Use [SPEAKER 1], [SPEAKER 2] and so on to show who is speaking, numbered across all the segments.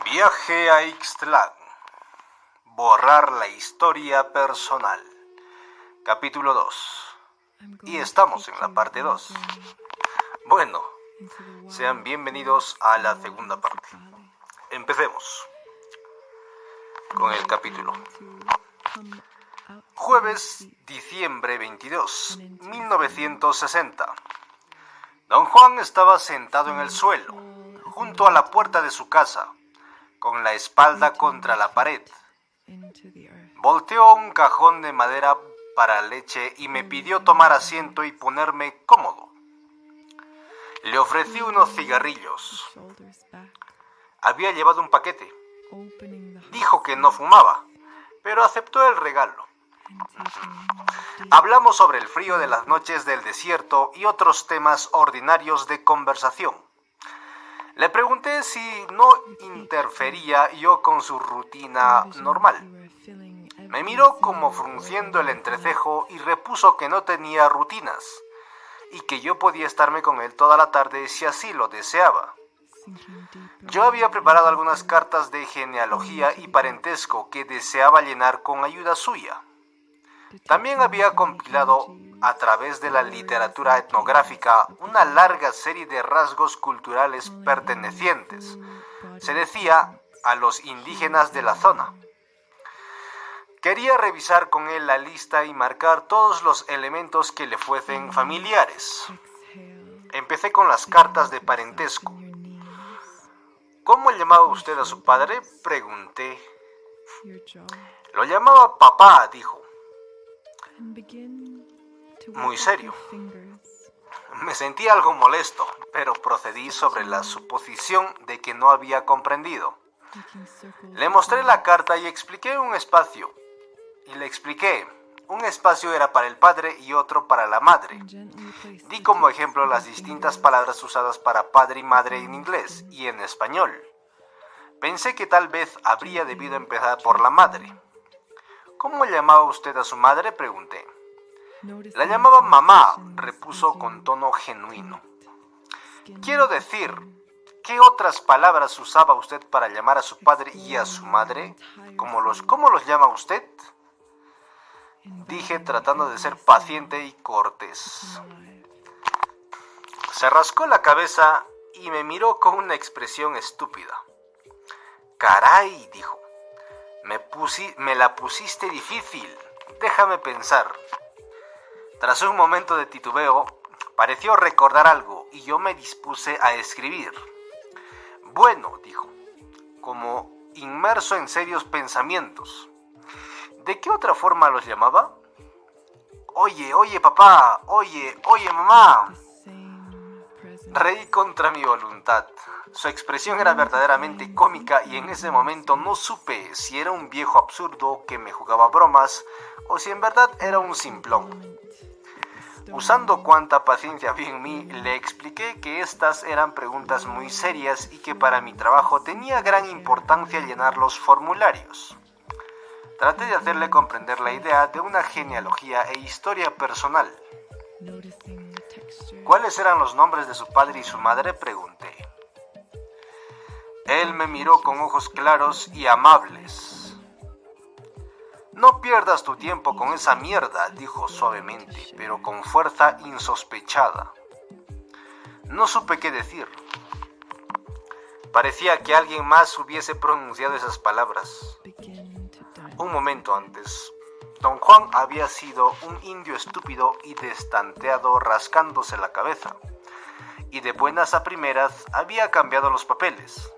[SPEAKER 1] Viaje a Ixtlán. Borrar la historia personal. Capítulo 2. Y estamos en la parte 2. Bueno, sean bienvenidos a la segunda parte. Empecemos con el capítulo. Jueves, diciembre 22, 1960. Don Juan estaba sentado en el suelo, junto a la puerta de su casa, con la espalda contra la pared. Volteó un cajón de madera para leche y me pidió tomar asiento y ponerme cómodo. Le ofrecí unos cigarrillos. Había llevado un paquete. Dijo que no fumaba, pero aceptó el regalo. Hablamos sobre el frío de las noches del desierto y otros temas ordinarios de conversación. Le pregunté si no interfería yo con su rutina normal. Me miró como frunciendo el entrecejo y repuso que no tenía rutinas y que yo podía estarme con él toda la tarde si así lo deseaba. Yo había preparado algunas cartas de genealogía y parentesco que deseaba llenar con ayuda suya. También había compilado, a través de la literatura etnográfica, una larga serie de rasgos culturales pertenecientes, se decía, a los indígenas de la zona. Quería revisar con él la lista y marcar todos los elementos que le fuesen familiares. Empecé con las cartas de parentesco. ¿Cómo llamaba usted a su padre?, pregunté. Lo llamaba papá, dijo. Muy serio. Me sentí algo molesto, pero procedí sobre la suposición de que no había comprendido. Le mostré la carta y le expliqué un espacio era para el padre y otro para la madre. Di como ejemplo las distintas palabras usadas para padre y madre en inglés y en español. Pensé que tal vez habría debido empezar por la madre. ¿Cómo llamaba usted a su madre?, pregunté. La llamaba mamá, repuso con tono genuino. Quiero decir, ¿qué otras palabras usaba usted para llamar a su padre y a su madre? ¿Cómo los llama usted?, dije tratando de ser paciente y cortés. Se rascó la cabeza y me miró con una expresión estúpida. Caray, dijo. Me la pusiste difícil. Déjame pensar. Tras un momento de titubeo, pareció recordar algo y yo me dispuse a escribir. Bueno, dijo, como inmerso en serios pensamientos. ¿De qué otra forma los llamaba? Oye, papá, oye, mamá. Reí contra mi voluntad. Su expresión era verdaderamente cómica y en ese momento no supe si era un viejo absurdo que me jugaba bromas o si en verdad era un simplón. Usando cuanta paciencia había en mí, le expliqué que estas eran preguntas muy serias y que para mi trabajo tenía gran importancia llenar los formularios. Traté de hacerle comprender la idea de una genealogía e historia personal. ¿Cuáles eran los nombres de su padre y su madre?, pregunté. Él me miró con ojos claros y amables. No pierdas tu tiempo con esa mierda, dijo suavemente, pero con fuerza insospechada. No supe qué decir. Parecía que alguien más hubiese pronunciado esas palabras. Un momento antes, don Juan había sido un indio estúpido y destanteado rascándose la cabeza, y de buenas a primeras había cambiado los papeles.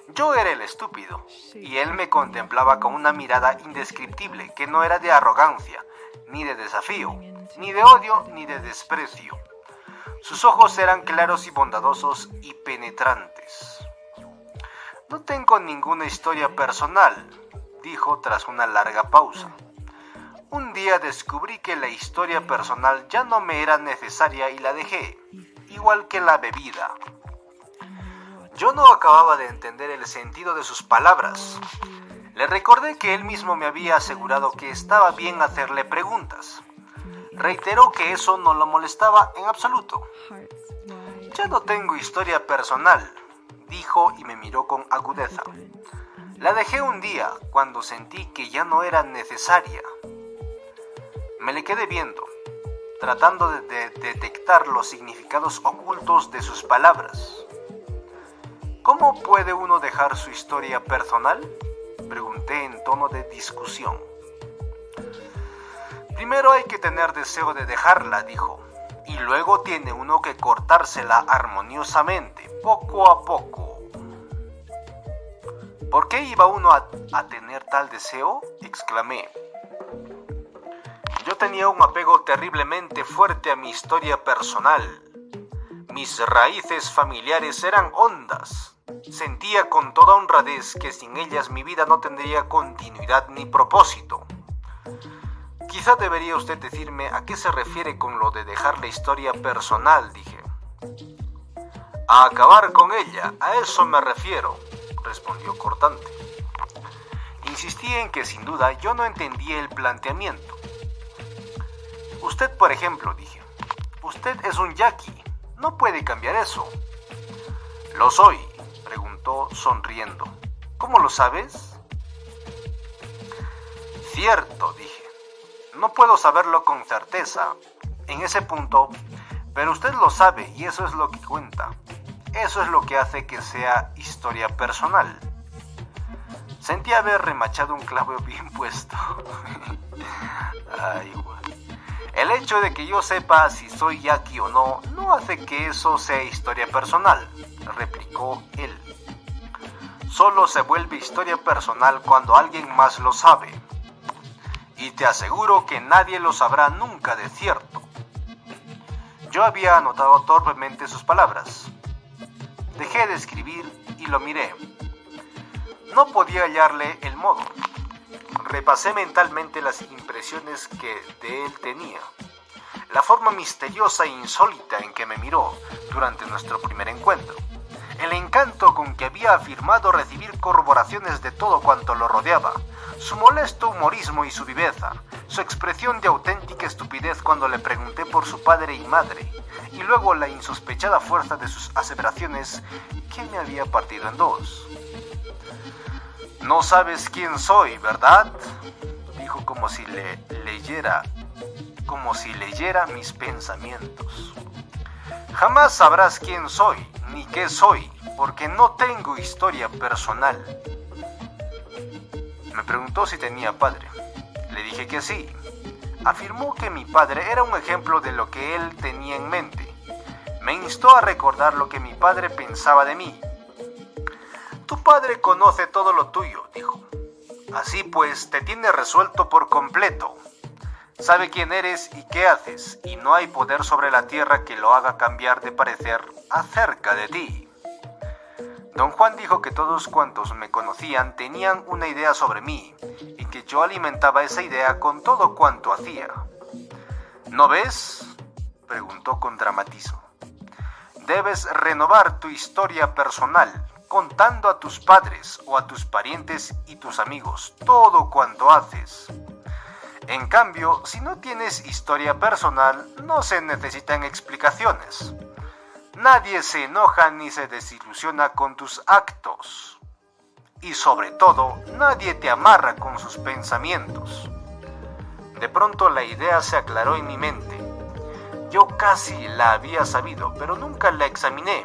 [SPEAKER 1] Yo era el estúpido, y él me contemplaba con una mirada indescriptible que no era de arrogancia, ni de desafío, ni de odio, ni de desprecio. Sus ojos eran claros y bondadosos y penetrantes. No tengo ninguna historia personal, dijo tras una larga pausa. Un día descubrí que la historia personal ya no me era necesaria y la dejé, igual que la bebida. Yo no acababa de entender el sentido de sus palabras. Le recordé que él mismo me había asegurado que estaba bien hacerle preguntas. Reiteró que eso no lo molestaba en absoluto. Ya no tengo historia personal, dijo y me miró con agudeza. La dejé un día cuando sentí que ya no era necesaria. Me le quedé viendo, tratando de detectar los significados ocultos de sus palabras. ¿Cómo puede uno dejar su historia personal?, pregunté en tono de discusión. Primero hay que tener deseo de dejarla, dijo, y luego tiene uno que cortársela armoniosamente, poco a poco. ¿Por qué iba uno a tener tal deseo?, exclamé. Yo tenía un apego terriblemente fuerte a mi historia personal. Mis raíces familiares eran hondas. Sentía con toda honradez que sin ellas mi vida no tendría continuidad ni propósito. Quizá debería usted decirme a qué se refiere con lo de dejar la historia personal, dije. A acabar con ella, a eso me refiero, respondió cortante. Insistí en que sin duda yo no entendía el planteamiento. Usted, por ejemplo, dije, usted es un yaqui, no puede cambiar eso. Lo soy, preguntó sonriendo. ¿Cómo lo sabes? Cierto, dije. No puedo saberlo con certeza en ese punto, pero usted lo sabe y eso es lo que cuenta. Eso es lo que hace que sea historia personal. Sentí haber remachado un clavo bien puesto. Ay, güey. El hecho de que yo sepa si soy yaqui o no, no hace que eso sea historia personal, replicó él. Solo se vuelve historia personal cuando alguien más lo sabe. Y te aseguro que nadie lo sabrá nunca de cierto. Yo había anotado torpemente sus palabras. Dejé de escribir y lo miré. No podía hallarle el modo. Repasé mentalmente las impresiones que de él tenía. La forma misteriosa e insólita en que me miró durante nuestro primer encuentro. El encanto con que había afirmado recibir corroboraciones de todo cuanto lo rodeaba. Su molesto humorismo y su viveza. Su expresión de auténtica estupidez cuando le pregunté por su padre y madre. Y luego la insospechada fuerza de sus aseveraciones que me había partido en dos. No sabes quién soy, ¿verdad?, dijo como si leyera mis pensamientos. Jamás sabrás quién soy, ni qué soy, porque no tengo historia personal. Me preguntó si tenía padre. Le dije que sí. Afirmó que mi padre era un ejemplo de lo que él tenía en mente. Me instó a recordar lo que mi padre pensaba de mí. Tu padre conoce todo lo tuyo, dijo. Así pues, te tiene resuelto por completo. Sabe quién eres y qué haces, y no hay poder sobre la tierra que lo haga cambiar de parecer acerca de ti. Don Juan dijo que todos cuantos me conocían tenían una idea sobre mí, y que yo alimentaba esa idea con todo cuanto hacía. ¿No ves?, preguntó con dramatismo. Debes renovar tu historia personal, contando a tus padres o a tus parientes y tus amigos todo cuanto haces. En cambio, si no tienes historia personal, no se necesitan explicaciones. Nadie se enoja ni se desilusiona con tus actos. Y sobre todo, nadie te amarra con sus pensamientos. De pronto la idea se aclaró en mi mente. Yo casi la había sabido, pero nunca la examiné.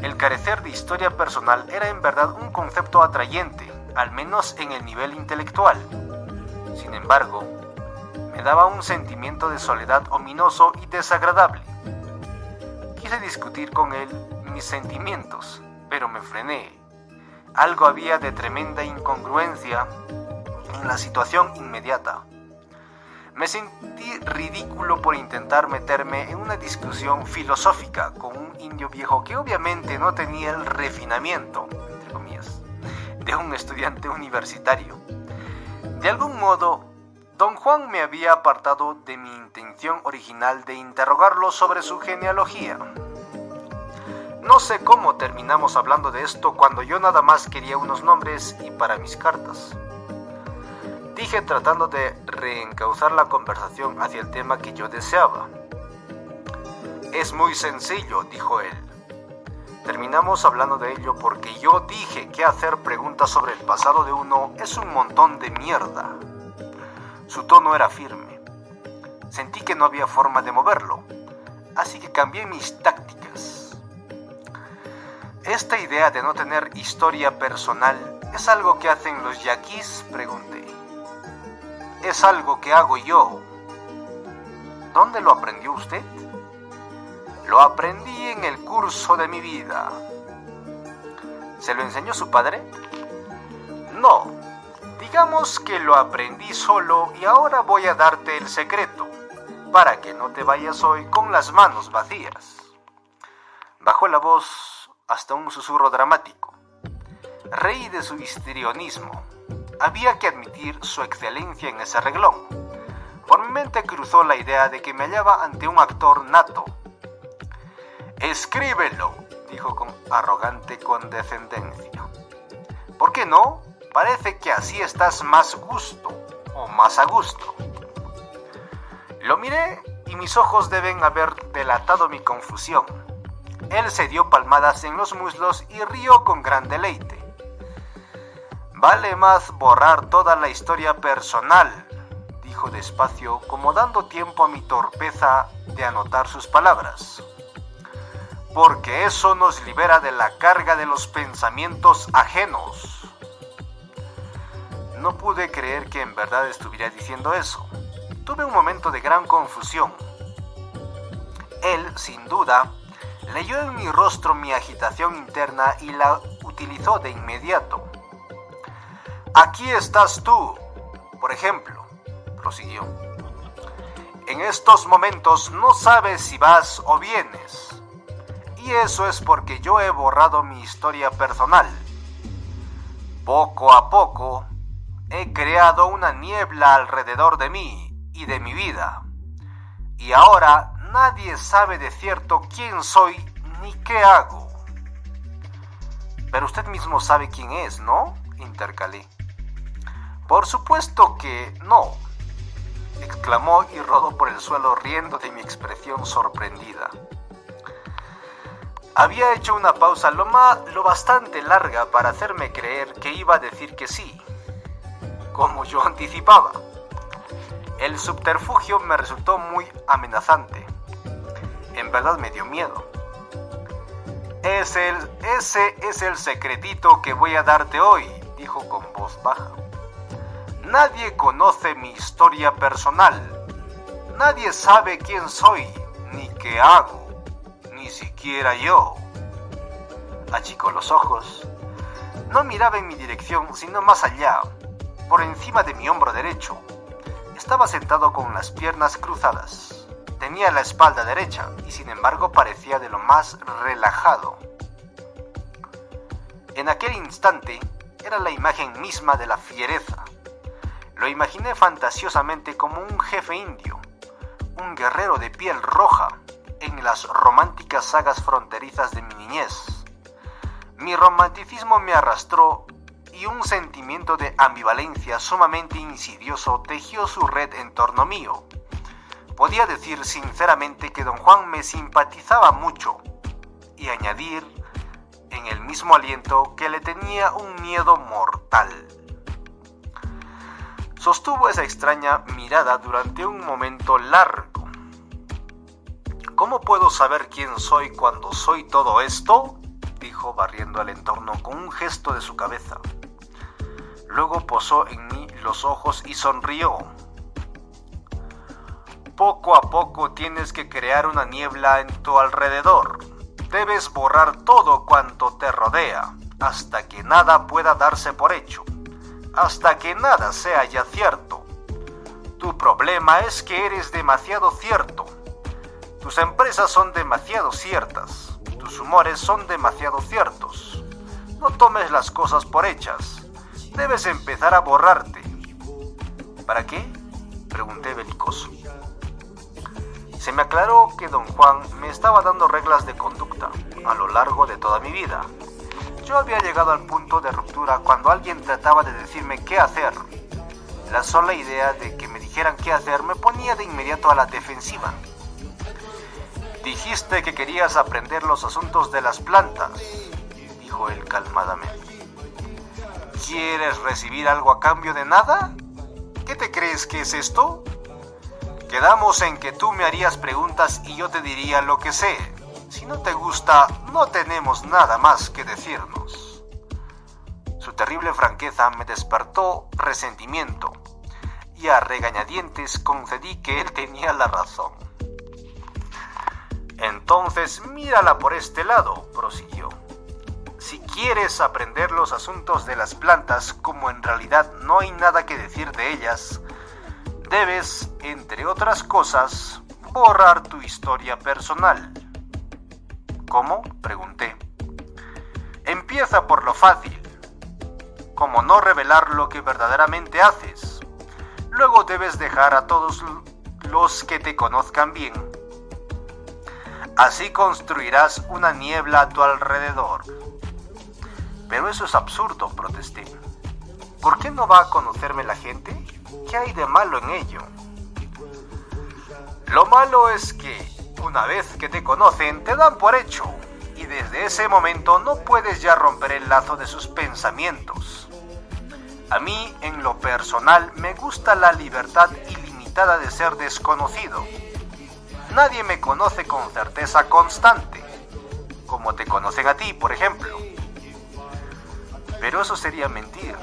[SPEAKER 1] El carecer de historia personal era en verdad un concepto atrayente, al menos en el nivel intelectual. Sin embargo, me daba un sentimiento de soledad ominoso y desagradable. Quise discutir con él mis sentimientos, pero me frené. Algo había de tremenda incongruencia en la situación inmediata. Me sentí ridículo por intentar meterme en una discusión filosófica con un indio viejo que obviamente no tenía el refinamiento, entre comillas, de un estudiante universitario. De algún modo, don Juan me había apartado de mi intención original de interrogarlo sobre su genealogía. No sé cómo terminamos hablando de esto cuando yo nada más quería unos nombres y para mis cartas. Dije tratando de reencauzar la conversación hacia el tema que yo deseaba. Es muy sencillo, dijo él. Terminamos hablando de ello porque yo dije que hacer preguntas sobre el pasado de uno es un montón de mierda. Su tono era firme. Sentí que no había forma de moverlo, así que cambié mis tácticas. ¿Esta idea de no tener historia personal es algo que hacen los yaquis?, pregunté. Es algo que hago yo. ¿Dónde lo aprendió usted? Lo aprendí en el curso de mi vida. ¿Se lo enseñó su padre? No, digamos que lo aprendí solo y ahora voy a darte el secreto, para que no te vayas hoy con las manos vacías. Bajó la voz hasta un susurro dramático. Reí de su histrionismo. Había que admitir su excelencia en ese reglón. Por mi mente cruzó la idea de que me hallaba ante un actor nato. «Escríbelo», dijo con arrogante condescendencia. «¿Por qué no? Parece que así estás más gusto, o más a gusto». Lo miré y mis ojos deben haber delatado mi confusión. Él se dio palmadas en los muslos y rió con gran deleite. «Vale más borrar toda la historia personal», dijo despacio, como dando tiempo a mi torpeza de anotar sus palabras. «Porque eso nos libera de la carga de los pensamientos ajenos». No pude creer que en verdad estuviera diciendo eso. Tuve un momento de gran confusión. Él, sin duda, leyó en mi rostro mi agitación interna y la utilizó de inmediato. «Aquí estás tú, por ejemplo», prosiguió. «En estos momentos no sabes si vas o vienes. Y eso es porque yo he borrado mi historia personal. Poco a poco he creado una niebla alrededor de mí y de mi vida. Y ahora nadie sabe de cierto quién soy ni qué hago». «Pero usted mismo sabe quién es, ¿no?», intercalé. «Por supuesto que no», exclamó y rodó por el suelo riendo de mi expresión sorprendida. Había hecho una pausa lo bastante larga para hacerme creer que iba a decir que sí, como yo anticipaba. El subterfugio me resultó muy amenazante. En verdad me dio miedo. Ese es el secretito que voy a darte hoy», dijo con voz baja. «Nadie conoce mi historia personal. Nadie sabe quién soy, ni qué hago. Ni siquiera yo». Achicó los ojos. No miraba en mi dirección, sino más allá, por encima de mi hombro derecho. Estaba sentado con las piernas cruzadas. Tenía la espalda derecha y sin embargo parecía de lo más relajado. En aquel instante era la imagen misma de la fiereza. Lo imaginé fantasiosamente como un jefe indio, un guerrero de piel roja, en las románticas sagas fronterizas de mi niñez. Mi romanticismo me arrastró y un sentimiento de ambivalencia sumamente insidioso tejió su red en torno mío. Podía decir sinceramente que don Juan me simpatizaba mucho y añadir en el mismo aliento que le tenía un miedo mortal. Sostuvo esa extraña mirada durante un momento largo. «¿Cómo puedo saber quién soy cuando soy todo esto?», dijo barriendo el entorno con un gesto de su cabeza. Luego posó en mí los ojos y sonrió. «Poco a poco tienes que crear una niebla en tu alrededor. Debes borrar todo cuanto te rodea, hasta que nada pueda darse por hecho, hasta que nada sea ya cierto. Tu problema es que eres demasiado cierto. Tus empresas son demasiado ciertas. Tus humores son demasiado ciertos. No tomes las cosas por hechas. Debes empezar a borrarte». «¿Para qué?», pregunté belicoso. Se me aclaró que don Juan me estaba dando reglas de conducta a lo largo de toda mi vida. Yo había llegado al punto de ruptura cuando alguien trataba de decirme qué hacer. La sola idea de que me dijeran qué hacer me ponía de inmediato a la defensiva. Dijiste que querías aprender los asuntos de las plantas, dijo él calmadamente. ¿Quieres recibir algo a cambio de nada? ¿Qué te crees que es esto? Quedamos en que tú me harías preguntas y yo te diría lo que sé. Si no te gusta, no tenemos nada más que decirnos. Su terrible franqueza me despertó resentimiento y a regañadientes concedí que él tenía la razón. Entonces mírala por este lado, prosiguió. Si quieres aprender los asuntos de las plantas, como en realidad no hay nada que decir de ellas, debes, entre otras cosas, borrar tu historia personal. ¿Cómo?, pregunté. Empieza por lo fácil, como no revelar lo que verdaderamente haces. Luego debes dejar a todos los que te conozcan bien. Así construirás una niebla a tu alrededor. Pero eso es absurdo, protesté. ¿Por qué no va a conocerme la gente? ¿Qué hay de malo en ello? Lo malo es que, una vez que te conocen, te dan por hecho, y desde ese momento no puedes ya romper el lazo de sus pensamientos. A mí, en lo personal, me gusta la libertad ilimitada de ser desconocido. Nadie me conoce con certeza constante, como te conocen a ti, por ejemplo. Pero eso sería mentir.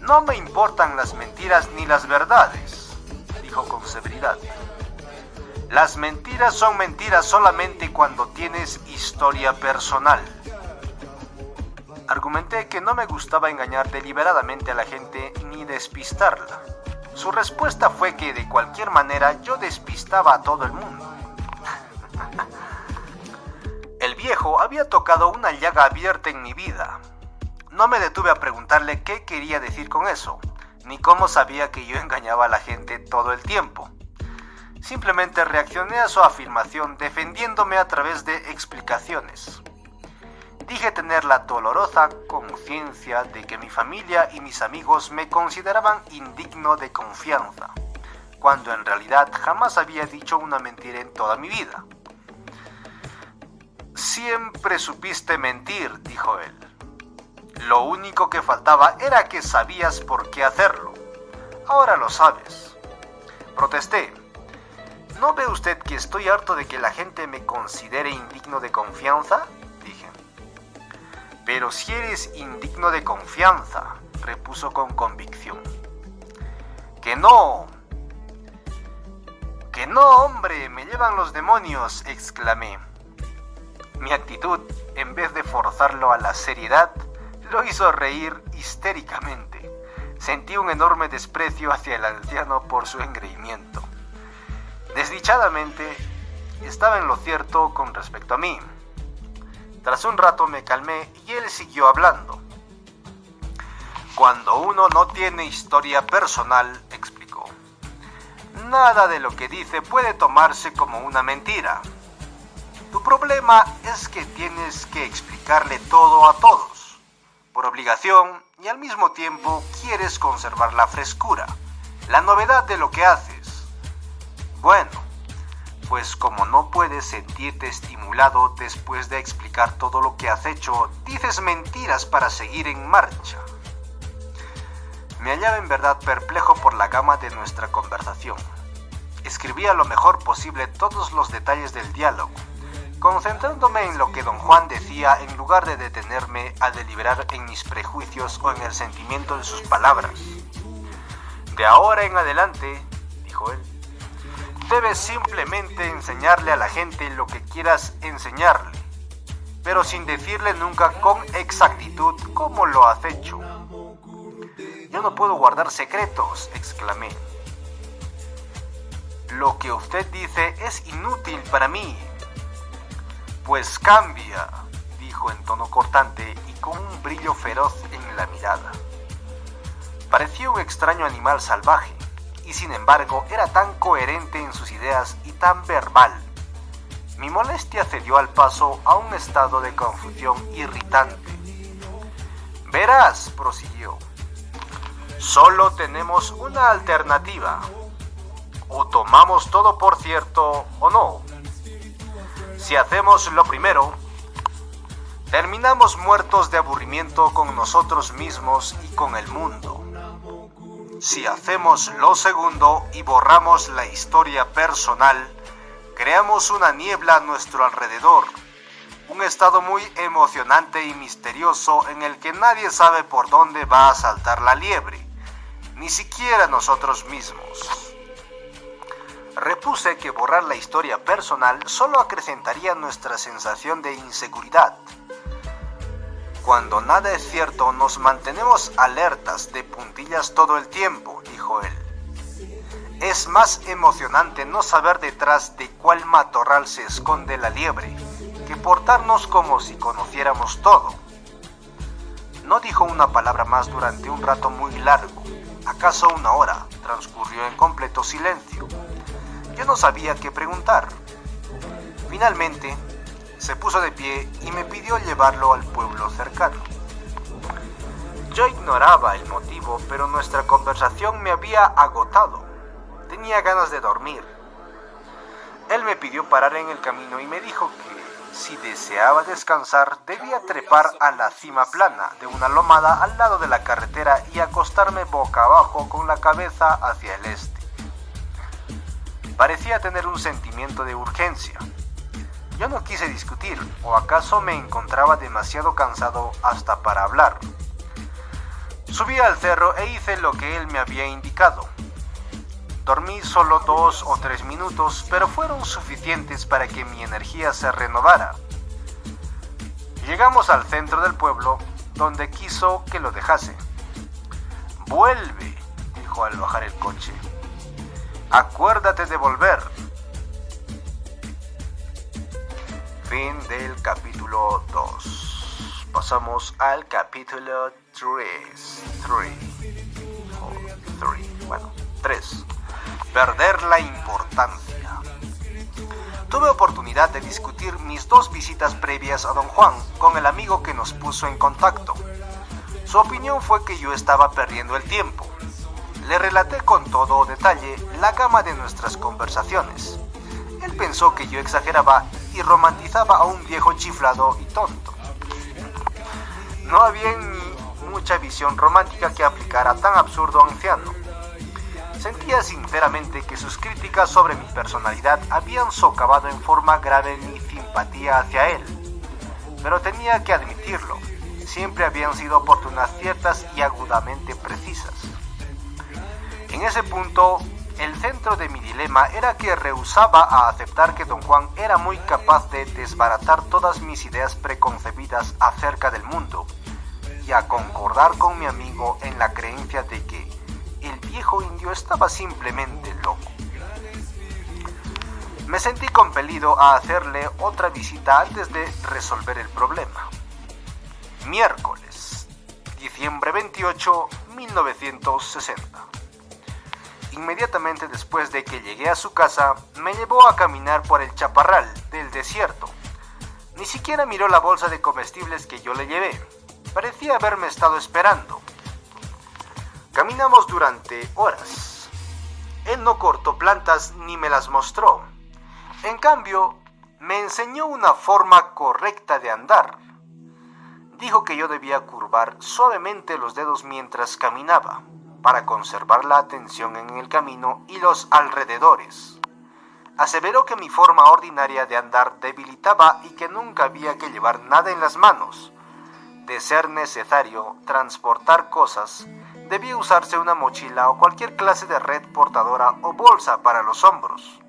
[SPEAKER 1] No me importan las mentiras ni las verdades, dijo con severidad. Las mentiras son mentiras solamente cuando tienes historia personal. Argumenté que no me gustaba engañar deliberadamente a la gente ni despistarla. Su respuesta fue que de cualquier manera yo despistaba a todo el mundo. El viejo había tocado una llaga abierta en mi vida. No me detuve a preguntarle qué quería decir con eso, ni cómo sabía que yo engañaba a la gente todo el tiempo. Simplemente reaccioné a su afirmación defendiéndome a través de explicaciones. Dije tener la dolorosa conciencia de que mi familia y mis amigos me consideraban indigno de confianza, cuando en realidad jamás había dicho una mentira en toda mi vida. Siempre supiste mentir, dijo él. Lo único que faltaba era que sabías por qué hacerlo. Ahora lo sabes. Protesté. ¿No ve usted que estoy harto de que la gente me considere indigno de confianza?, dije. Pero si eres indigno de confianza, repuso con convicción. ¡Que no! ¡Que no, hombre! ¡Me llevan los demonios!, exclamé. Mi actitud, en vez de forzarlo a la seriedad, lo hizo reír histéricamente. Sentí un enorme desprecio hacia el anciano por su engreimiento. Desdichadamente, estaba en lo cierto con respecto a mí. Tras un rato me calmé y él siguió hablando. Cuando uno no tiene historia personal, explicó, nada de lo que dice puede tomarse como una mentira. Tu problema es que tienes que explicarle todo a todos, por obligación, y al mismo tiempo quieres conservar la frescura, la novedad de lo que haces. Bueno, pues como no puedes sentirte estimulado después de explicar todo lo que has hecho, dices mentiras para seguir en marcha. Me hallaba en verdad perplejo por la gama de nuestra conversación. Escribía lo mejor posible todos los detalles del diálogo, concentrándome en lo que don Juan decía en lugar de detenerme a deliberar en mis prejuicios o en el sentimiento de sus palabras. De ahora en adelante, dijo él, debes simplemente enseñarle a la gente lo que quieras enseñarle, pero sin decirle nunca con exactitud cómo lo has hecho. Yo no puedo guardar secretos, exclamé. Lo que usted dice es inútil para mí. Pues cambia, dijo en tono cortante y con un brillo feroz en la mirada. Parecía un extraño animal salvaje, y sin embargo era tan coherente en sus ideas y tan verbal. Mi molestia cedió al paso a un estado de confusión irritante. Verás, prosiguió, solo tenemos una alternativa. O tomamos todo por cierto o no. Si hacemos lo primero, terminamos muertos de aburrimiento con nosotros mismos y con el mundo. Si hacemos lo segundo y borramos la historia personal, creamos una niebla a nuestro alrededor, un estado muy emocionante y misterioso en el que nadie sabe por dónde va a saltar la liebre, ni siquiera nosotros mismos. Repuse que borrar la historia personal solo acrecentaría nuestra sensación de inseguridad. Cuando nada es cierto, nos mantenemos alertas de puntillas todo el tiempo, dijo él. Es más emocionante no saber detrás de cuál matorral se esconde la liebre, que portarnos como si conociéramos todo. No dijo una palabra más durante un rato muy largo, acaso una hora. Transcurrió en completo silencio. Yo no sabía qué preguntar. Finalmente, se puso de pie y me pidió llevarlo al pueblo cercano. Yo ignoraba el motivo, pero nuestra conversación me había agotado. Tenía ganas de dormir. Él me pidió parar en el camino y me dijo que, si deseaba descansar, debía trepar a la cima plana de una lomada al lado de la carretera y acostarme boca abajo con la cabeza hacia el este. Parecía tener un sentimiento de urgencia. Yo no quise discutir, o acaso me encontraba demasiado cansado hasta para hablar. Subí al cerro e hice lo que él me había indicado. Dormí solo 2 o 3 minutos, pero fueron suficientes para que mi energía se renovara. Llegamos al centro del pueblo, donde quiso que lo dejase. «Vuelve», dijo al bajar el coche. «Acuérdate de volver». Fin del capítulo 2. Pasamos al capítulo 3. 3. Perder la importancia. Tuve oportunidad de discutir mis 2 visitas previas a Don Juan con el amigo que nos puso en contacto. Su opinión fue que yo estaba perdiendo el tiempo. Le relaté con todo detalle la gama de nuestras conversaciones. Él pensó que yo exageraba y romantizaba a un viejo chiflado y tonto. No había ni mucha visión romántica que aplicar a tan absurdo anciano. Sentía sinceramente que sus críticas sobre mi personalidad habían socavado en forma grave mi simpatía hacia él. Pero tenía que admitirlo, siempre habían sido oportunas, ciertas y agudamente precisas. En ese punto, el centro de mi dilema era que rehusaba a aceptar que Don Juan era muy capaz de desbaratar todas mis ideas preconcebidas acerca del mundo y a concordar con mi amigo en la creencia de que el viejo indio estaba simplemente loco. Me sentí compelido a hacerle otra visita antes de resolver el problema. Miércoles, diciembre 28, 1960. Inmediatamente después de que llegué a su casa, me llevó a caminar por el chaparral del desierto. Ni siquiera miró la bolsa de comestibles que yo le llevé. Parecía haberme estado esperando. Caminamos durante horas. Él no cortó plantas ni me las mostró. En cambio, me enseñó una forma correcta de andar. Dijo que yo debía curvar suavemente los dedos mientras caminaba, para conservar la atención en el camino y los alrededores. Aseveró que mi forma ordinaria de andar debilitaba y que nunca había que llevar nada en las manos. De ser necesario transportar cosas, debía usarse una mochila o cualquier clase de red portadora o bolsa para los hombros.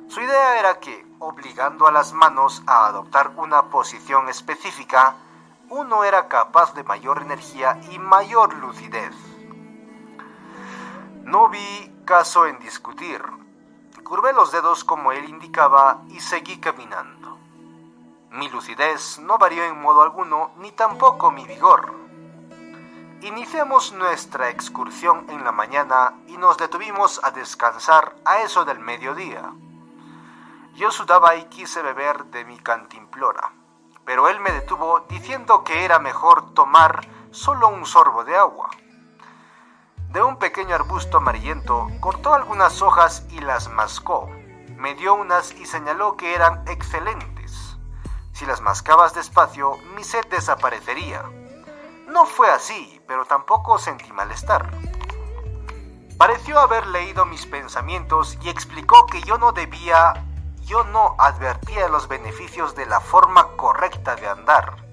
[SPEAKER 1] Su idea era que, obligando a las manos a adoptar una posición específica, uno era capaz de mayor energía y mayor lucidez. No vi caso en discutir. Curvé los dedos como él indicaba y seguí caminando. Mi lucidez no varió en modo alguno, ni tampoco mi vigor. Iniciamos nuestra excursión en la mañana y nos detuvimos a descansar a eso del mediodía. Yo sudaba y quise beber de mi cantimplora, pero él me detuvo diciendo que era mejor tomar solo un sorbo de agua. De un pequeño arbusto amarillento cortó algunas hojas y las mascó. me dio unas y señaló que eran excelentes. Si las mascabas despacio, mi sed desaparecería. No fue así, pero tampoco sentí malestar. Pareció haber leído mis pensamientos y explicó que yo no advertía los beneficios de la forma correcta de andar,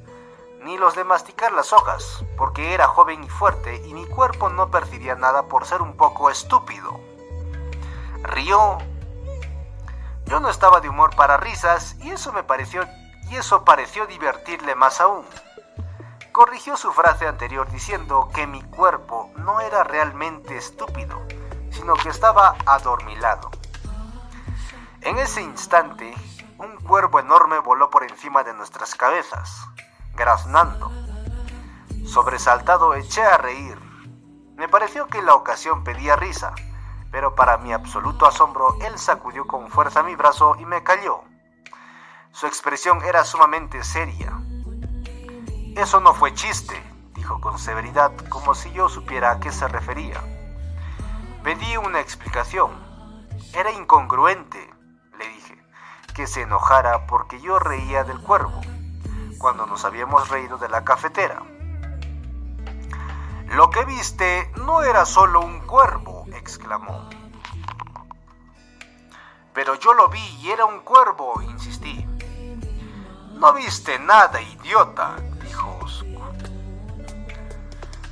[SPEAKER 1] ni los de masticar las hojas, porque era joven y fuerte y mi cuerpo no percibía nada por ser un poco estúpido. Rió. Yo no estaba de humor para risas y eso pareció divertirle más aún. Corrigió su frase anterior diciendo que mi cuerpo no era realmente estúpido, sino que estaba adormilado. En ese instante, un cuervo enorme voló por encima de nuestras cabezas, graznando. Sobresaltado eché a reír. Me pareció que la ocasión pedía risa, pero para mi absoluto asombro, él sacudió con fuerza mi brazo y me calló. Su expresión era sumamente seria. «Eso no fue chiste», dijo con severidad, como si yo supiera a qué se refería. Pedí una explicación. Era incongruente, le dije, que se enojara porque yo reía del cuervo, cuando nos habíamos reído de la cafetera. «Lo que viste no era solo un cuervo», exclamó. «Pero yo lo vi y era un cuervo», insistí. «No viste nada, idiota», dijo Osco.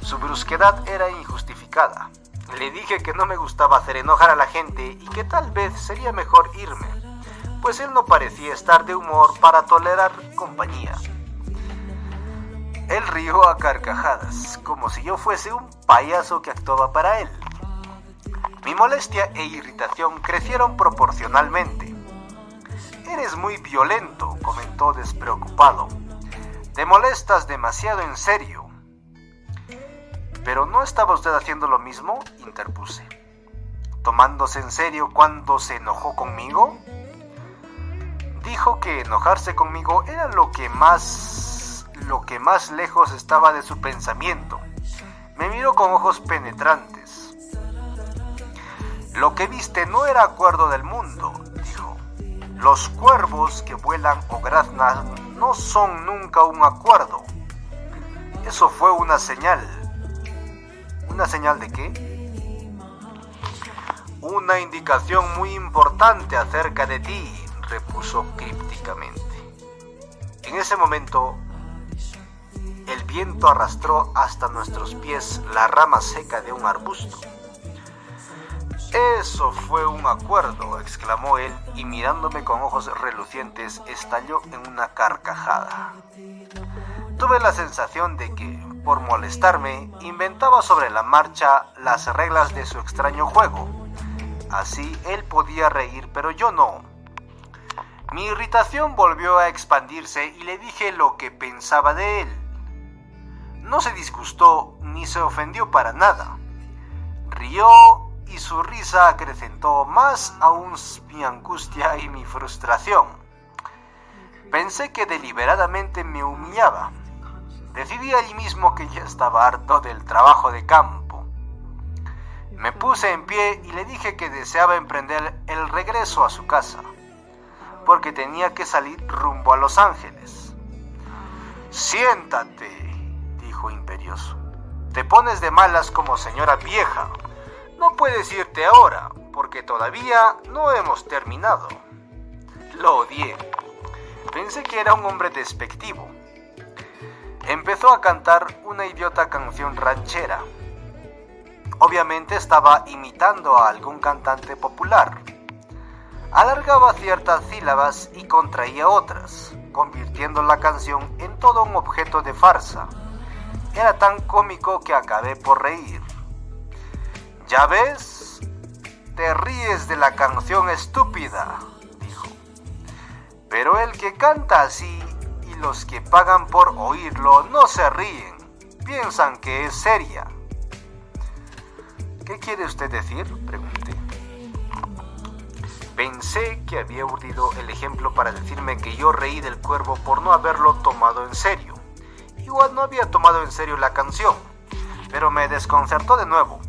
[SPEAKER 1] Su brusquedad era injustificada. Le dije que no me gustaba hacer enojar a la gente y que tal vez sería mejor irme, pues él no parecía estar de humor para tolerar compañía. Él rió a carcajadas, como si yo fuese un payaso que actuaba para él. Mi molestia e irritación crecieron proporcionalmente. «Eres muy violento», comentó despreocupado. «Te molestas demasiado en serio». «¿Pero no estaba usted haciendo lo mismo?», interpuse. «¿Tomándose en serio cuando se enojó conmigo?». Dijo que enojarse conmigo era lo que más lejos estaba de su pensamiento. Me miró con ojos penetrantes. «Lo que viste no era acuerdo del mundo», dijo. «Los cuervos que vuelan o graznan no son nunca un acuerdo. Eso fue una señal». «¿Una señal de qué?». «Una indicación muy importante acerca de ti», repuso crípticamente. En ese momento, el viento arrastró hasta nuestros pies la rama seca de un arbusto. «Eso fue un acuerdo», exclamó él, y mirándome con ojos relucientes, estalló en una carcajada. Tuve la sensación de que, por molestarme, inventaba sobre la marcha las reglas de su extraño juego. Así él podía reír, pero yo no. Mi irritación volvió a expandirse y le dije lo que pensaba de él. No se disgustó ni se ofendió para nada. Rió y su risa acrecentó más aún mi angustia y mi frustración. Pensé que deliberadamente me humillaba. Decidí allí mismo que ya estaba harto del trabajo de campo. Me puse en pie y le dije que deseaba emprender el regreso a su casa, porque tenía que salir rumbo a Los Ángeles. «Siéntate», dijo imperioso. «Te pones de malas como señora vieja. No puedes irte ahora, porque todavía no hemos terminado». Lo odié. Pensé que era un hombre despectivo. Empezó a cantar una idiota canción ranchera. Obviamente estaba imitando a algún cantante popular. Alargaba ciertas sílabas y contraía otras, convirtiendo la canción en todo un objeto de farsa. Era tan cómico que acabé por reír. «¿Ya ves? Te ríes de la canción estúpida», dijo. «Pero el que canta así y los que pagan por oírlo no se ríen, piensan que es seria». «¿Qué quiere usted decir?», pregunté. Pensé que había urdido el ejemplo para decirme que yo reí del cuervo por no haberlo tomado en serio. Igual no había tomado en serio la canción, pero me desconcertó de nuevo.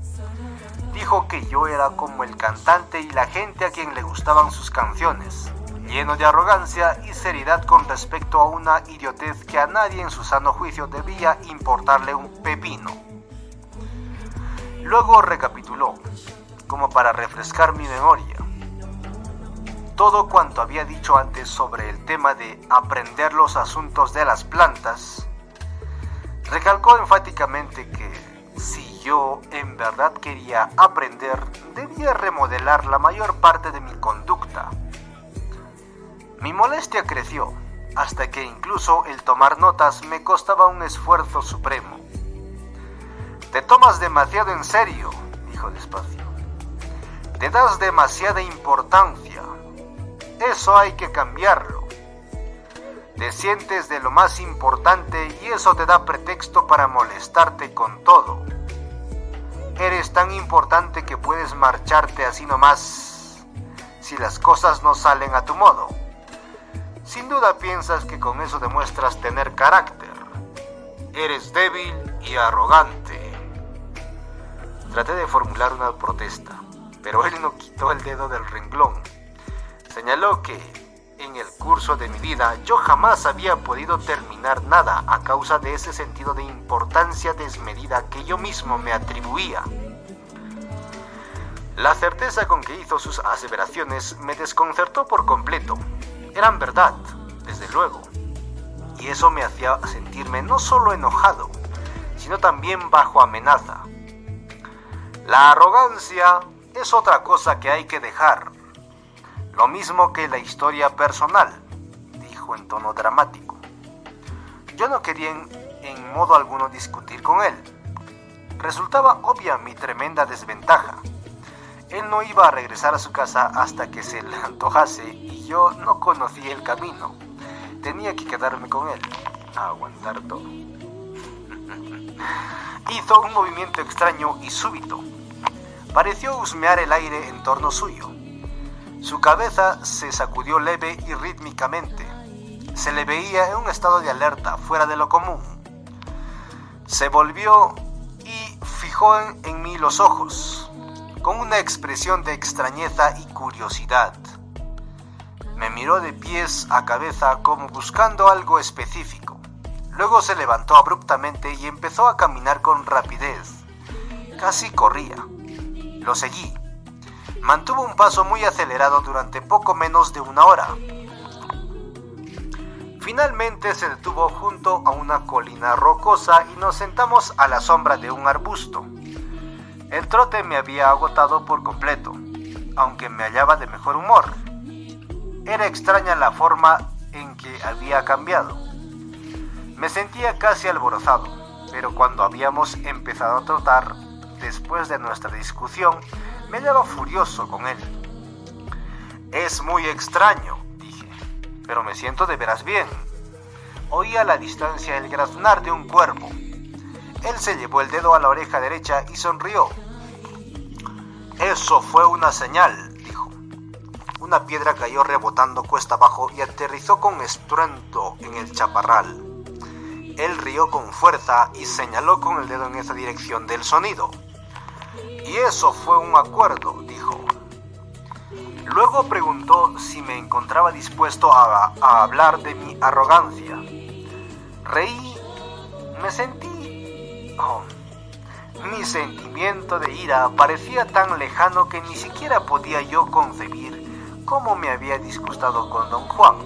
[SPEAKER 1] dijo que yo era como el cantante y la gente a quien le gustaban sus canciones, lleno de arrogancia y seriedad con respecto a una idiotez que a nadie en su sano juicio debía importarle un pepino. Luego recapituló, como para refrescar mi memoria, todo cuanto había dicho antes sobre el tema de aprender los asuntos de las plantas. Recalcó enfáticamente que si yo en verdad quería aprender, debía remodelar la mayor parte de mi conducta. Mi molestia creció, hasta que incluso el tomar notas me costaba un esfuerzo supremo. «Te tomas demasiado en serio», dijo despacio. «Te das demasiada importancia. Eso hay que cambiarlo. Te sientes de lo más importante y eso te da pretexto para molestarte con todo. Eres tan importante que puedes marcharte así nomás si las cosas no salen a tu modo. Sin duda piensas que con eso demuestras tener carácter. Eres débil y arrogante». Traté de formular una protesta, pero él no quitó el dedo del renglón. Señaló que en el curso de mi vida yo jamás había podido terminar nada a causa de ese sentido de importancia desmedida que yo mismo me atribuía. La certeza con que hizo sus aseveraciones me desconcertó por completo. Eran verdad, desde luego, y eso me hacía sentirme no solo enojado, sino también bajo amenaza. La arrogancia es otra cosa que hay que dejar, lo mismo que la historia personal, dijo en tono dramático. Yo no quería en modo alguno discutir con él. Resultaba obvia mi tremenda desventaja. Él no iba a regresar a su casa hasta que se le antojase y yo no conocía el camino. Tenía que quedarme con él, a aguantar todo. Hizo un movimiento extraño y súbito. Pareció husmear el aire en torno suyo. Su cabeza se sacudió leve y rítmicamente. Se le veía en un estado de alerta fuera de lo común. Se volvió y fijó en mí los ojos, con una expresión de extrañeza y curiosidad. Me miró de pies a cabeza como buscando algo específico. Luego se levantó abruptamente y empezó a caminar con rapidez. Casi corría. Lo seguí. Mantuvo un paso muy acelerado durante poco menos de una hora. Finalmente se detuvo junto a una colina rocosa y nos sentamos a la sombra de un arbusto. El trote me había agotado por completo, aunque me hallaba de mejor humor. Era extraña la forma en que había cambiado. Me sentía casi alborozado, pero cuando habíamos empezado a trotar, después de nuestra discusión, me hallaba furioso con él. «Es muy extraño», dije, «pero me siento de veras bien». Oí a la distancia el graznar de un cuervo. Él se llevó el dedo a la oreja derecha y sonrió. «Eso fue una señal», dijo. Una piedra cayó rebotando cuesta abajo y aterrizó con estruendo en el chaparral. Él rió con fuerza y señaló con el dedo en esa dirección del sonido. «Y eso fue un acuerdo», dijo. Luego preguntó si me encontraba dispuesto a hablar de mi arrogancia. Reí. Me sentí... mi sentimiento de ira parecía tan lejano que ni siquiera podía yo concebir cómo me había disgustado con don Juan.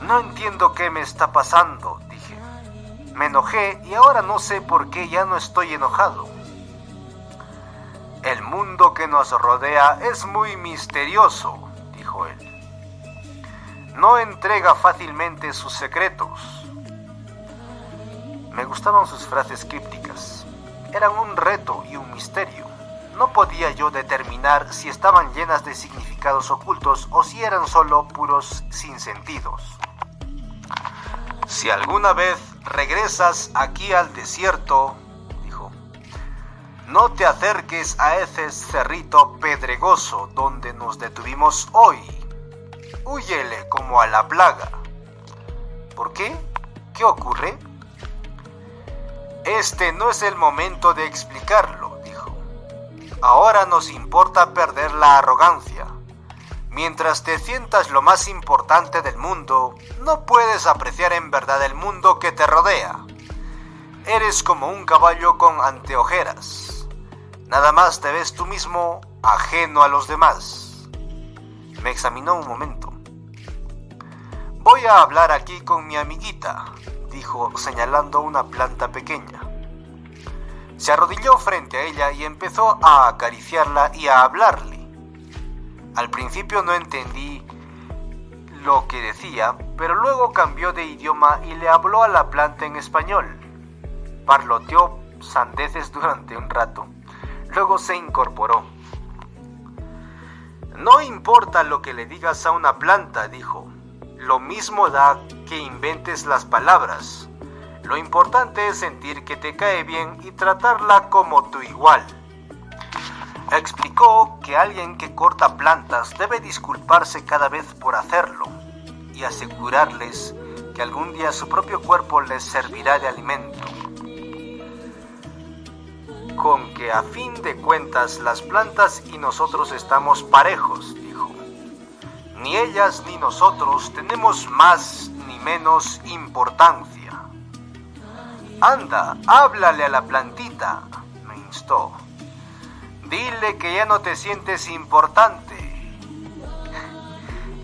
[SPEAKER 1] «No entiendo qué me está pasando», dije. «Me enojé y ahora no sé por qué ya no estoy enojado». «El mundo que nos rodea es muy misterioso», dijo él. «No entrega fácilmente sus secretos». Me gustaban sus frases crípticas. Eran un reto y un misterio. No podía yo determinar si estaban llenas de significados ocultos o si eran solo puros sinsentidos. «Si alguna vez regresas aquí al desierto», dijo, «no te acerques a ese cerrito pedregoso donde nos detuvimos hoy. Húyele como a la plaga». «¿Por qué? ¿Qué ocurre?» «Este no es el momento de explicarlo», dijo. Ahora nos importa perder la arrogancia. Mientras te sientas lo más importante del mundo, no puedes apreciar en verdad el mundo que te rodea. Eres como un caballo con anteojeras. Nada más te ves tú mismo, ajeno a los demás. Me examinó un momento. Voy a hablar aquí con mi amiguita, dijo señalando una planta pequeña. Se arrodilló frente a ella y empezó a acariciarla y a hablarle. Al principio no entendí lo que decía, pero luego cambió de idioma y le habló a la planta en español. Parloteó sandeces durante un rato. Luego se incorporó. No importa lo que le digas a una planta, dijo. Lo mismo da que inventes las palabras. Lo importante es sentir que te cae bien y tratarla como tu igual. Explicó que alguien que corta plantas debe disculparse cada vez por hacerlo y asegurarles que algún día su propio cuerpo les servirá de alimento. Con que a fin de cuentas las plantas y nosotros estamos parejos, dijo. Ni ellas ni nosotros tenemos más ni menos importancia. Anda, háblale a la plantita, me instó. Dile que ya no te sientes importante.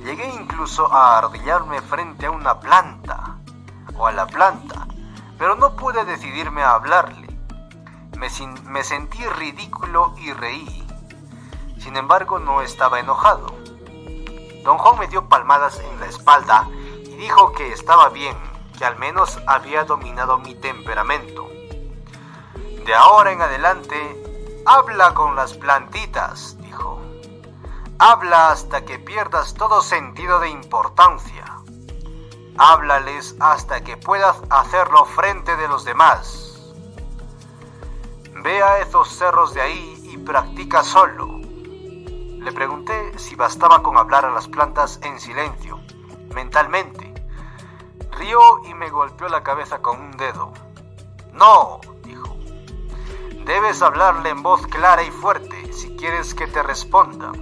[SPEAKER 1] Llegué incluso a arrodillarme frente a una planta, o a la planta, pero no pude decidirme a hablarle. Me sentí ridículo y reí. Sin embargo, no estaba enojado. Don Juan me dio palmadas en la espalda y dijo que estaba bien, que al menos había dominado mi temperamento. De ahora en adelante, habla con las plantitas, dijo. Habla hasta que pierdas todo sentido de importancia. Háblales hasta que puedas hacerlo frente de los demás. Ve a esos cerros de ahí y practica solo. Le pregunté si bastaba con hablar a las plantas en silencio, mentalmente. Rió y me golpeó la cabeza con un dedo. No, dijo. Debes hablarle en voz clara y fuerte si quieres que te responda.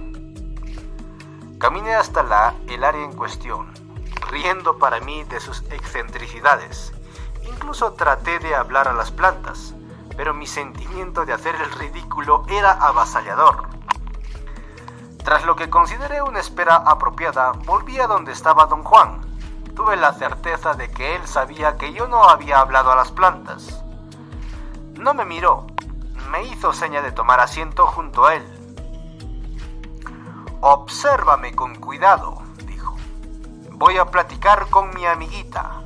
[SPEAKER 1] Caminé hasta el área en cuestión, riendo para mí de sus excentricidades. Incluso traté de hablar a las plantas, pero mi sentimiento de hacer el ridículo era avasallador. Tras lo que consideré una espera apropiada, volví a donde estaba don Juan. Tuve la certeza de que él sabía que yo no había hablado a las plantas. No me miró, me hizo seña de tomar asiento junto a él. Obsérvame con cuidado, dijo. Voy a platicar con mi amiguita.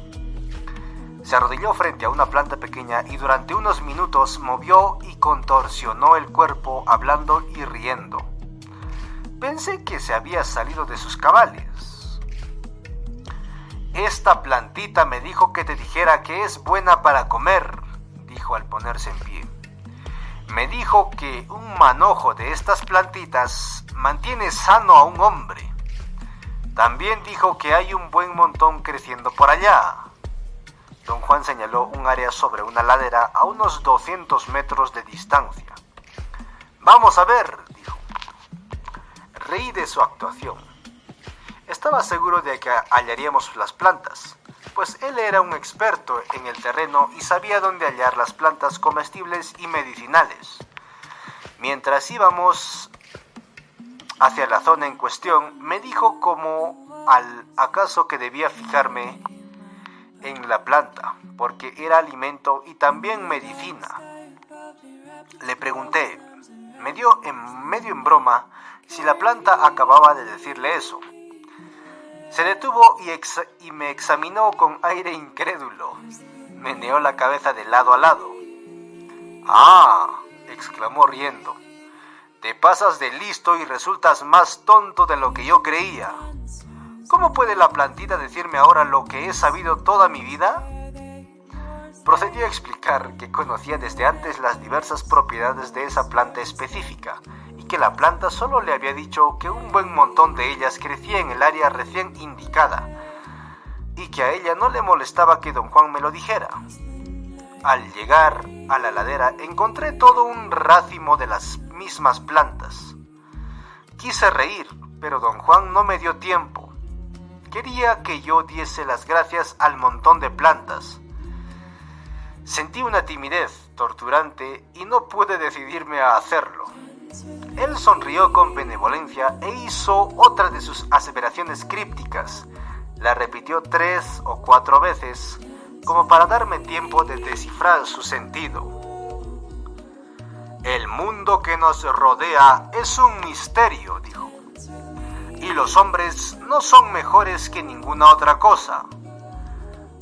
[SPEAKER 1] Se arrodilló frente a una planta pequeña y durante unos minutos movió y contorsionó el cuerpo hablando y riendo. Pensé que se había salido de sus cabales. Esta plantita me dijo que te dijera que es buena para comer, dijo al ponerse en pie. Me dijo que un manojo de estas plantitas mantiene sano a un hombre. También dijo que hay un buen montón creciendo por allá. Don Juan señaló un área sobre una ladera a unos 200 metros de distancia. Vamos a ver, dijo. Reí de su actuación. Estaba seguro de que hallaríamos las plantas, pues él era un experto en el terreno y sabía dónde hallar las plantas comestibles y medicinales. Mientras íbamos hacia la zona en cuestión, me dijo como al acaso que debía fijarme en la planta, porque era alimento y también medicina. Le pregunté, medio en broma, si la planta acababa de decirle eso. Se detuvo y me examinó con aire incrédulo. Meneó la cabeza de lado a lado. ¡Ah!, exclamó riendo. Te pasas de listo y resultas más tonto de lo que yo creía. ¿Cómo puede la plantita decirme ahora lo que he sabido toda mi vida? Procedió a explicar que conocía desde antes las diversas propiedades de esa planta específica y que la planta solo le había dicho que un buen montón de ellas crecía en el área recién indicada y que a ella no le molestaba que don Juan me lo dijera. Al llegar a la ladera encontré todo un racimo de las mismas plantas. Quise reír, pero don Juan no me dio tiempo. Quería que yo diese las gracias al montón de plantas. Sentí una timidez torturante y no pude decidirme a hacerlo. Él sonrió con benevolencia e hizo otra de sus aseveraciones crípticas. La repitió 3 o 4 veces, como para darme tiempo de descifrar su sentido. El mundo que nos rodea es un misterio, dijo. Y los hombres no son mejores que ninguna otra cosa.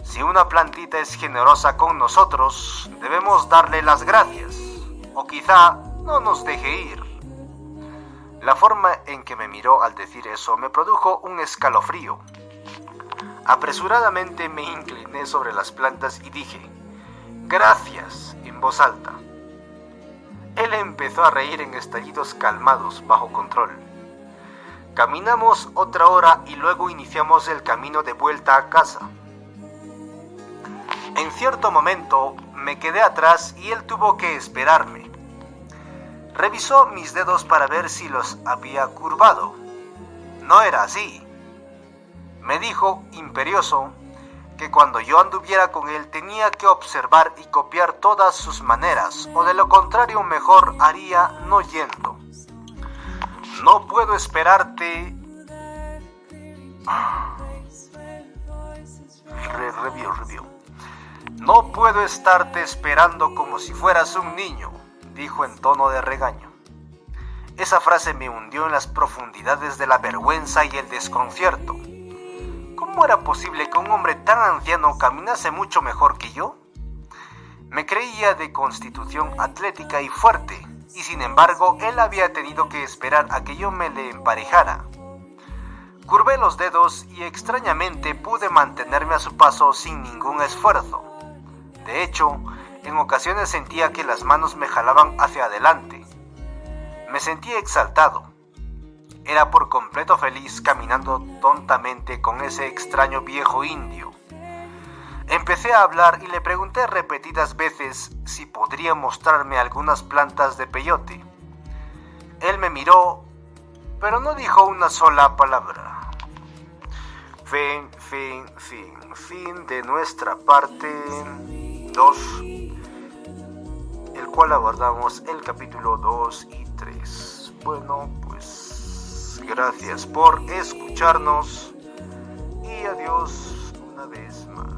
[SPEAKER 1] Si una plantita es generosa con nosotros, debemos darle las gracias, o quizá no nos deje ir. La forma en que me miró al decir eso me produjo un escalofrío. Apresuradamente me incliné sobre las plantas y dije, «Gracias», en voz alta. Él empezó a reír en estallidos calmados, bajo control. Caminamos otra hora y luego iniciamos el camino de vuelta a casa. En cierto momento me quedé atrás y él tuvo que esperarme. Revisó mis dedos para ver si los había curvado. No era así. Me dijo, imperioso, que cuando yo anduviera con él tenía que observar y copiar todas sus maneras, o de lo contrario mejor haría no yendo. No puedo esperarte. Review. No puedo estarte esperando como si fueras un niño, dijo en tono de regaño. Esa frase me hundió en las profundidades de la vergüenza y el desconcierto. ¿Cómo era posible que un hombre tan anciano caminase mucho mejor que yo? Me creía de constitución atlética y fuerte, y sin embargo él había tenido que esperar a que yo me le emparejara. Curvé los dedos y extrañamente pude mantenerme a su paso sin ningún esfuerzo. De hecho, en ocasiones sentía que las manos me jalaban hacia adelante. Me sentía exaltado. Era por completo feliz caminando tontamente con ese extraño viejo indio. Empecé a hablar y le pregunté repetidas veces si podría mostrarme algunas plantas de peyote. Él me miró, pero no dijo una sola palabra. Fin de nuestra parte 2, el cual abordamos el capítulo 2 y 3. Bueno, pues gracias por escucharnos y adiós una vez más.